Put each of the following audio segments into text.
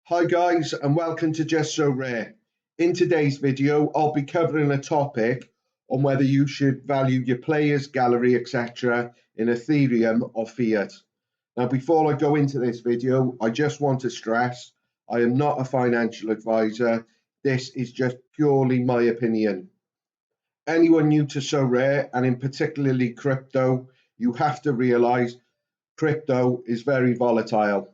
Hi guys, and welcome to Just So Rare. In today's video, I'll be covering a topic on whether you should value your players, gallery, etc. in Ethereum or fiat. Now, before I go into this video, I just want to stress I am not a financial advisor. This is just purely my opinion. Anyone new to So Rare, and in particularly crypto, you have to realize crypto is very volatile.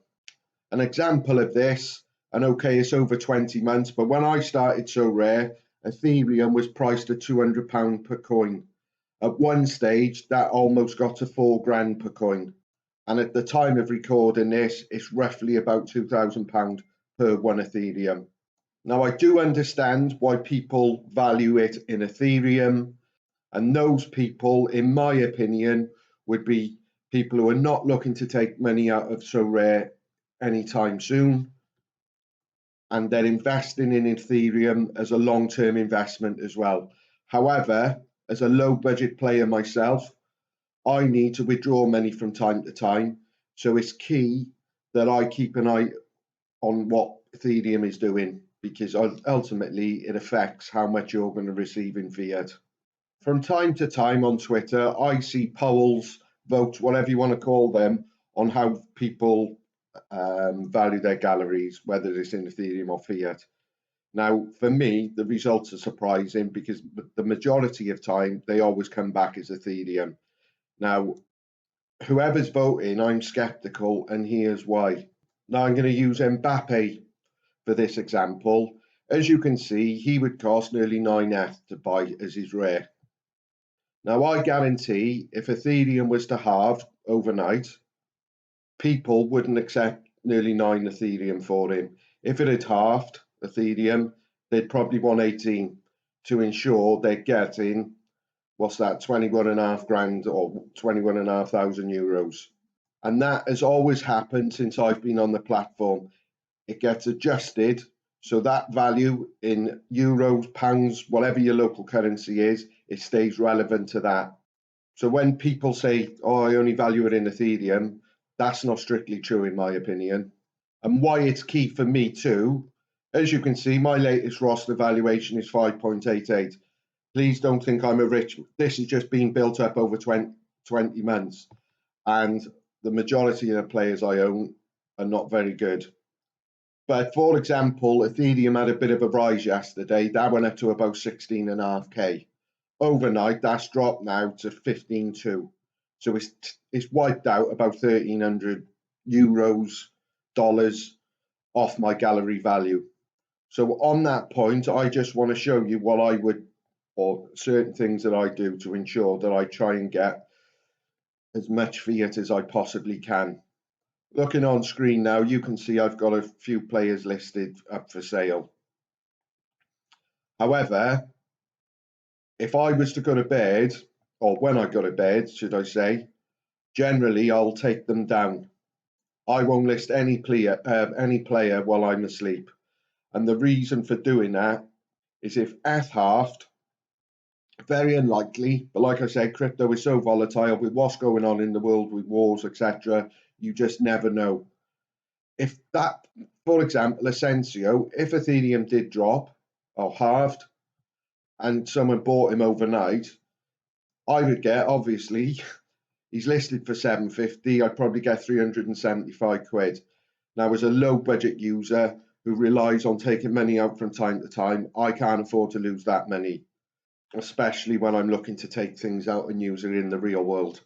An example of this, and okay, it's over 20 months, but when I started So Rare, Ethereum was priced at £200 per coin. At one stage, that almost got to 4 grand per coin. And at the time of recording this, it's roughly about £2,000 per one Ethereum. Now, I do understand why people value it in Ethereum, and those people, in my opinion, would be people who are not looking to take money out of So Rare anytime soon, and they're investing in Ethereum as a long-term investment as well. However, as a low budget player myself, I need to withdraw money from time to time. So it's key that I keep an eye on what Ethereum is doing, because ultimately it affects how much you're going to receive in fiat. From time to time on Twitter, I see polls, votes, whatever you want to call them, on how people value their galleries, whether it's in Ethereum or fiat. Now, for me, the results are surprising because the majority of time they always come back as Ethereum. Now, whoever's voting, I'm skeptical, and here's why. Now, I'm going to use Mbappe for this example. As you can see, he would cost nearly 9ETH to buy as his rare. Now, I guarantee if Ethereum was to halve overnight, people wouldn't accept nearly 9 Ethereum for him. If it had halved Ethereum, they'd probably want 18 to ensure they're getting, what's that, 21.5 grand or 21,500 euros. And that has always happened since I've been on the platform. It gets adjusted, so that value in euros, pounds, whatever your local currency is, it stays relevant to that. So when people say, oh, I only value it in Ethereum, that's not strictly true in my opinion. And why it's key for me too, as you can see, my latest roster valuation is 5.88. Please don't think I'm a rich, this has just been built up over 20 months. And the majority of the players I own are not very good. But for example, Ethereum had a bit of a rise yesterday. That went up to about 16.5k. Overnight, that's dropped now to 15.2. So it's wiped out about 1,300 euros, dollars off my gallery value. So on that point, I just want to show you what I would, or certain things that I do to ensure that I try and get as much fiat as I possibly can. Looking on screen now, you can see I've got a few players listed up for sale. However, if I was to go to bed, or when I go to bed, should I say, generally I'll take them down. I won't list any player while I'm asleep. And the reason for doing that is if ETH halved, very unlikely, but like I said, crypto is so volatile with what's going on in the world with wars, etc. You just never know. If that, for example, Asensio, if Ethereum did drop or halved and someone bought him overnight, I would get, obviously, he's listed for 750, I'd probably get 375 quid. Now, as a low budget user who relies on taking money out from time to time, I can't afford to lose that money, especially when I'm looking to take things out and use it in the real world.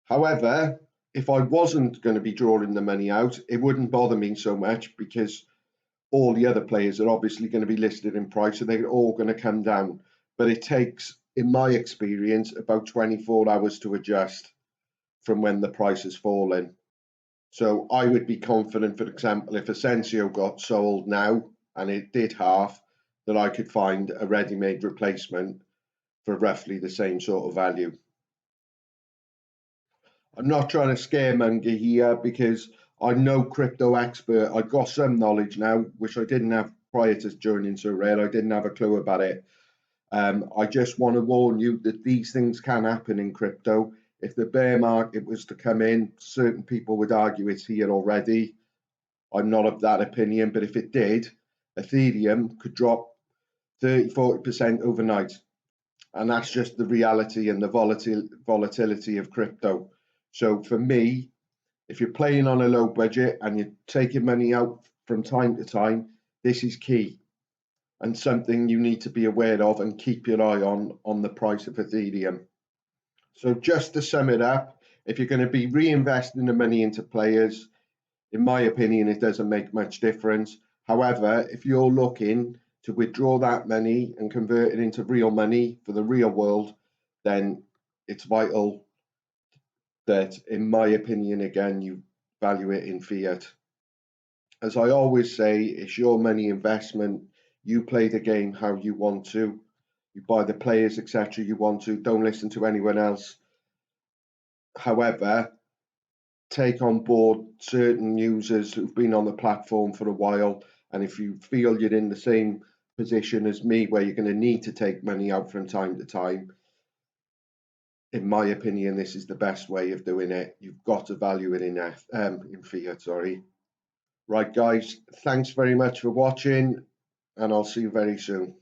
However, if I wasn't going to be drawing the money out, it wouldn't bother me so much because all the other players are obviously going to be listed in price, so they're all going to come down. But it takes, in my experience, about 24 hours to adjust from when the price has fallen. So I would be confident, for example, if Asensio got sold now and it did half, that I could find a ready-made replacement for roughly the same sort of value. I'm not trying to scaremonger here because I'm no crypto expert. I've got some knowledge now, which I didn't have prior to joining So Rare. I didn't have a clue about it. I just want to warn you that these things can happen in crypto. If the bear market was to come in, certain people would argue it's here already. I'm not of that opinion, but if it did, Ethereum could drop 30-40% overnight. And that's just the reality and the volatility of crypto. So for me, if you're playing on a low budget and you're taking money out from time to time, this is key and something you need to be aware of and keep your eye on the price of Ethereum. So just to sum it up, if you're going to be reinvesting the money into players, in my opinion, it doesn't make much difference. However, if you're looking to withdraw that money and convert it into real money for the real world, then it's vital that, in my opinion, again, you value it in fiat. As I always say, it's your money investment. You play the game how you want to. You buy the players, etc. you want to. Don't listen to anyone else. However, take on board certain users who've been on the platform for a while. And if you feel you're in the same position as me, where you're going to need to take money out from time to time, in my opinion, this is the best way of doing it. You've got to value it in fiat, sorry. Right, guys, thanks very much for watching, and I'll see you very soon.